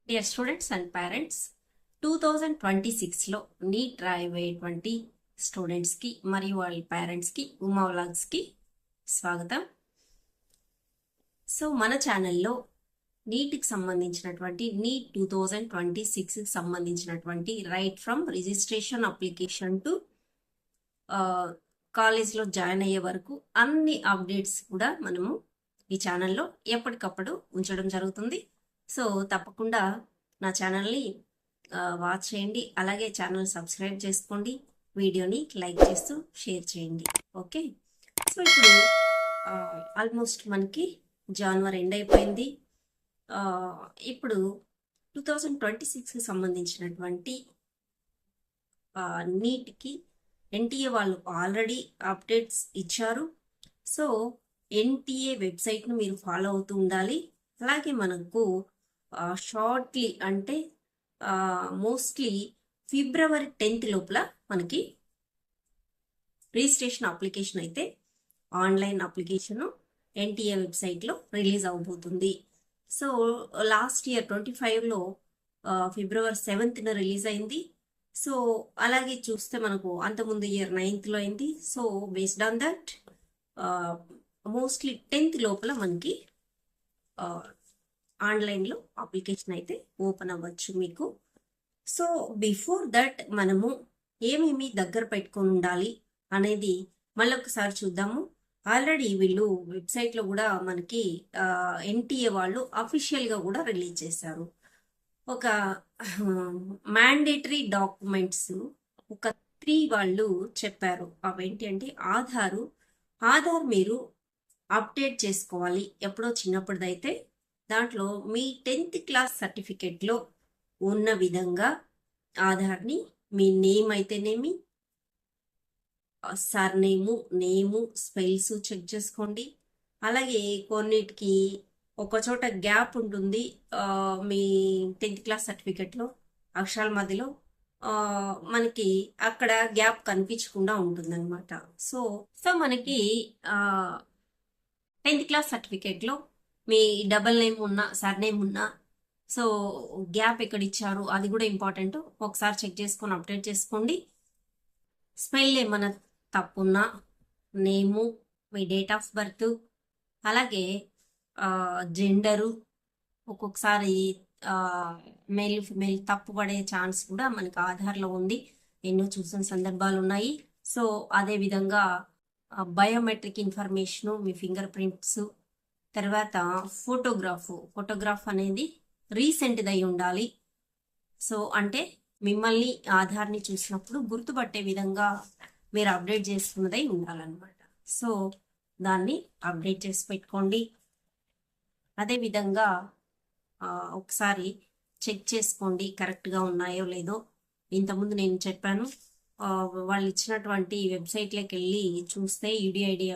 Dear students and parents, 2026లో NEET రాయబోయేటువంటి స్టూడెంట్స్కి మరియు వాళ్ళ పేరెంట్స్కి ఉమా వ్లాగ్స్కి స్వాగతం. సో మన ఛానల్లో నీట్కి సంబంధించినటువంటి నీట్ 2026కి సంబంధించినటువంటి right from registration application to కాలేజ్లో జాయిన్ అయ్యే వరకు అన్ని అప్డేట్స్ కూడా మనము ఈ ఛానల్లో ఎప్పటికప్పుడు ఉంచడం జరుగుతుంది. సో తప్పకుండా నా ఛానల్ని వాచ్ చేయండి, అలాగే ఛానల్ సబ్స్క్రైబ్ చేసుకోండి, వీడియోని లైక్ చేస్తూ షేర్ చేయండి. ఓకే, సో ఇప్పుడు ఆల్మోస్ట్ మనకి జనవరి ఎండ్ అయిపోయింది. ఇప్పుడు 2026కి సంబంధించినటువంటి నీట్కి ఎన్టీఏ వాళ్ళు ఆల్రెడీ అప్డేట్స్ ఇచ్చారు. సో ఎన్టీఏ వెబ్సైట్ను మీరు ఫాలో అవుతూ ఉండాలి. అలాగే మనకు షార్ట్లీ అంటే మోస్ట్లీ ఫిబ్రవరి 10th లోపల మనకి రిజిస్ట్రేషన్ అప్లికేషన్ అయితే ఆన్లైన్ అప్లికేషన్ ఎన్టీఏ వెబ్సైట్లో రిలీజ్ అవబోతుంది. సో లాస్ట్ ఇయర్ 25లో ఫిబ్రవరి 7th రిలీజ్ అయింది. సో అలాగే చూస్తే మనకు అంతకుముందు ఇయర్ 9th అయింది. So based on that mostly 10th లోపల మనకి ఆన్లైన్లో అప్లికేషన్ అయితే ఓపెన్ అవ్వచ్చు మీకు. సో బిఫోర్ దట్ మనము ఏమేమి దగ్గర పెట్టుకొని ఉండాలి అనేది మళ్ళీ ఒకసారి చూద్దాము. ఆల్రెడీ వీళ్ళు వెబ్సైట్లో కూడా మనకి ఎన్టీఏ వాళ్ళు అఫీషియల్గా కూడా రిలీజ్ చేశారు. ఒక మ్యాండేటరీ డాక్యుమెంట్స్ ఒక 3 వాళ్ళు చెప్పారు. అవేంటి అంటే ఆధార్ మీరు అప్డేట్ చేసుకోవాలి. ఎప్పుడో చిన్నప్పుడైతే దాంట్లో మీ 10th క్లాస్ సర్టిఫికెట్లో ఉన్న విధంగా ఆధార్ని మీ నేమ్ అయితేనేమి, నేము స్పెల్స్ చెక్ చేసుకోండి. అలాగే కొన్నిటికి ఒక చోట గ్యాప్ ఉంటుంది మీ 10th క్లాస్ సర్టిఫికెట్లో అక్షరాల మధ్యలో మనకి అక్కడ గ్యాప్ కనిపించకుండా ఉంటుందన్నమాట. సో మనకి 10th క్లాస్ సర్టిఫికేట్లో మీ డబల్ నేమ్ ఉన్నా సర్నేమ్ ఉన్నా సో గ్యాప్ ఎక్కడ ఇచ్చారు అది కూడా ఇంపార్టెంట్. ఒకసారి చెక్ చేసుకొని అప్డేట్ చేసుకోండి. స్పెల్ ఏమన్నా తప్పున్నా, నేము, మీ డేట్ ఆఫ్ బర్త్, అలాగే జెండరు, ఒక్కొక్కసారి మేల్ ఫిమేల్ తప్పు పడే ఛాన్స్ కూడా మనకి ఆధార్లో ఉంది. ఎన్నో చూసిన సందర్భాలు ఉన్నాయి. సో అదే విధంగా బయోమెట్రిక్ ఇన్ఫర్మేషను, మీ ఫింగర్ ప్రింట్స్, తర్వాత ఫోటోగ్రాఫ్ అనేది రీసెంట్ది అయి ఉండాలి. సో అంటే మిమ్మల్ని ఆధార్ని చూసినప్పుడు గుర్తుపట్టే విధంగా మీరు అప్డేట్ చేసుకున్నదై ఉండాలన్నమాట. సో దాన్ని అప్డేట్ చేసి పెట్టుకోండి. అదేవిధంగా ఒకసారి చెక్ చేసుకోండి కరెక్ట్గా ఉన్నాయో లేదో. ఇంతకుముందు నేను చెప్పాను, వాళ్ళు ఇచ్చినటువంటి వెబ్సైట్లోకి వెళ్ళి చూస్తే యూడిఐడి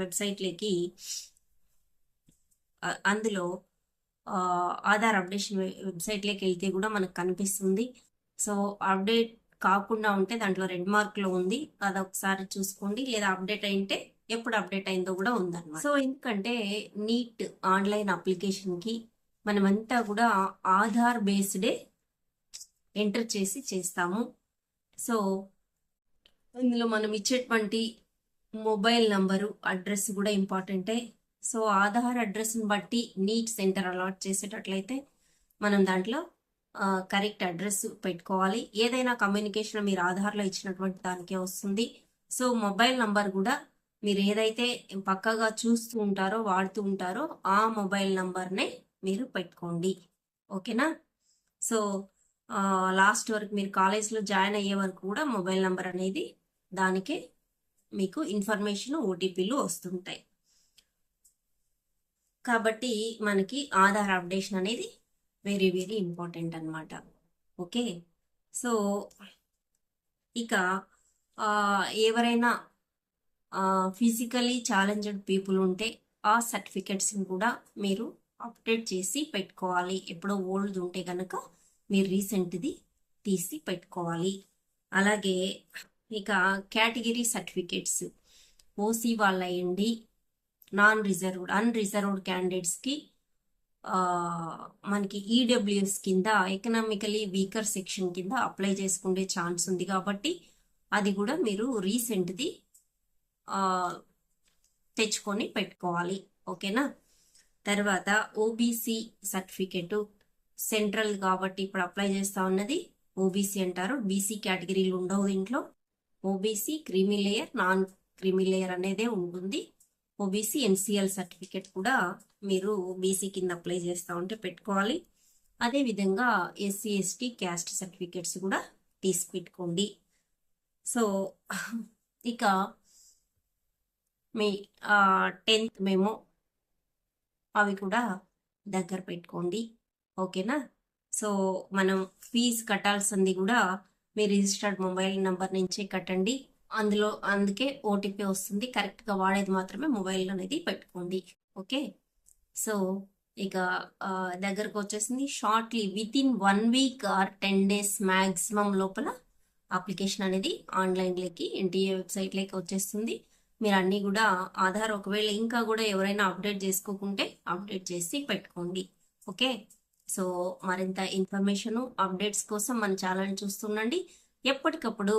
వెబ్సైట్లోకి అందులో ఆధార్ అప్డేషన్ వెబ్సైట్లోకి వెళ్తే కూడా మనకు కనిపిస్తుంది. సో అప్డేట్ కాకుండా ఉంటే దాంట్లో రెడ్ మార్క్లో ఉంది, అది ఒకసారి చూసుకోండి. లేదా అప్డేట్ అయింటే ఎప్పుడు అప్డేట్ అయిందో కూడా ఉందన్నమాట. సో ఎందుకంటే నీట్ ఆన్లైన్ అప్లికేషన్కి మనమంతా కూడా ఆధార్ బేస్డే ఎంటర్ చేసి చేస్తాము. సో ఇందులో మనం ఇచ్చేటువంటి మొబైల్ నంబరు, అడ్రస్ కూడా ఇంపార్టెంటే. సో ఆధార్ అడ్రస్ని బట్టి నీట్ సెంటర్ అలాట్ చేసేటట్లయితే మనం దాంట్లో కరెక్ట్ అడ్రస్ పెట్టుకోవాలి. ఏదైనా కమ్యూనికేషన్ మీరు ఆధార్లో ఇచ్చినటువంటి దానికే వస్తుంది. సో మొబైల్ నంబర్ కూడా మీరు ఏదైతే పక్కగా చూస్తూ ఉంటారో వాడుతూ ఉంటారో ఆ మొబైల్ నంబర్నే మీరు పెట్టుకోండి. ఓకేనా? సో లాస్ట్ వరకు మీరు కాలేజ్లో జాయిన్ అయ్యే వరకు కూడా మొబైల్ నంబర్ అనేది దానికే మీకు ఇన్ఫర్మేషన్, ఓటీపీలు వస్తుంటాయి. కాబట్టి మనకి ఆధార్ అప్డేషన్ అనేది వెరీ వెరీ ఇంపార్టెంట్ అన్నమాట. ఓకే, సో ఇక ఎవరైనా ఫిజికలీ ఛాలెంజ్డ్ పీపుల్ ఉంటే ఆ సర్టిఫికెట్స్ని కూడా మీరు అప్డేట్ చేసి పెట్టుకోవాలి. ఎప్పుడో ఓల్డ్ ఉంటే కనుక మీరు రీసెంట్ది తీసి పెట్టుకోవాలి. అలాగే ఇక కేటగిరీ సర్టిఫికేట్స్ ఓసీ వాళ్ళ అయ్యండి, అన్రిజర్వ్డ్ క్యాండిడేట్స్కి మనకి ఈడబ్ల్యూఎస్ కింద ఎకనామికలీ వీకర్ సెక్షన్ కింద అప్లై చేసుకునే ఛాన్స్ ఉంది కాబట్టి అది కూడా మీరు రీసెంట్ది తెచ్చుకొని పెట్టుకోవాలి. ఓకేనా. తర్వాత ఓబీసీ సర్టిఫికెట్ సెంట్రల్ కాబట్టి ఇప్పుడు అప్లై చేస్తా ఉన్నది ఓబీసీ అంటారు. బీసీ కేటగిరీలు ఉండవు దీంట్లో. OBC creamy layer, non creamy layer అనేదే ఉంటుంది. ఓబీసీ ఎన్సీఎల్ సర్టిఫికెట్ కూడా మీరు బీసీ కింద అప్లై చేస్తూ ఉంటే పెట్టుకోవాలి. అదేవిధంగా ఎస్సీ ఎస్టీ క్యాస్ట్ సర్టిఫికెట్స్ కూడా తీసి పెట్టుకోండి. సో ఇక మీ 10th మెమో అవి కూడా దగ్గర పెట్టుకోండి. ఓకేనా. సో మనం ఫీజు కట్టాల్సింది కూడా మీ రిజిస్టర్డ్ మొబైల్ నెంబర్ నుంచే కట్టండి. అందుకే ఓటీపీ వస్తుంది. కరెక్ట్గా వాడేది మాత్రమే మొబైల్ అనేది పెట్టుకోండి. ఓకే. సో ఇక దగ్గరకు వచ్చేసింది. Shortly with in 1 week or 10 days maximum లోపల అప్లికేషన్ అనేది ఆన్లైన్లోకి ఎన్టీఏ వెబ్సైట్లోకి వచ్చేస్తుంది. మీరు అన్నీ కూడా ఆధార్ ఒకవేళ ఇంకా కూడా ఎవరైనా అప్డేట్ చేసుకోకుంటే అప్డేట్ చేసి పెట్టుకోండి. ఓకే. సో మరింత ఇన్ఫర్మేషను అప్డేట్స్ కోసం మన ఛానల్ చూస్తుండండి. ఎప్పటికప్పుడు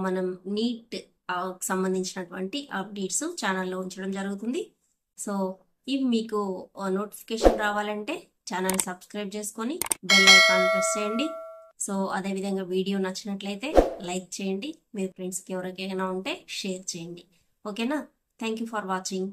మనం నీట్ సంబంధించినటువంటి అప్డేట్స్ ఛానల్లో ఉంచడం జరుగుతుంది. సో ఇవి మీకు నోటిఫికేషన్ రావాలంటే ఛానల్ సబ్స్క్రైబ్ చేసుకొని బెల్ ఐకాన్ ప్రెస్ చేయండి. సో అదేవిధంగా వీడియో నచ్చినట్లయితే లైక్ చేయండి. మీ ఫ్రెండ్స్కి ఎవరికైనా ఉంటే షేర్ చేయండి. ఓకేనా. Thank you for watching.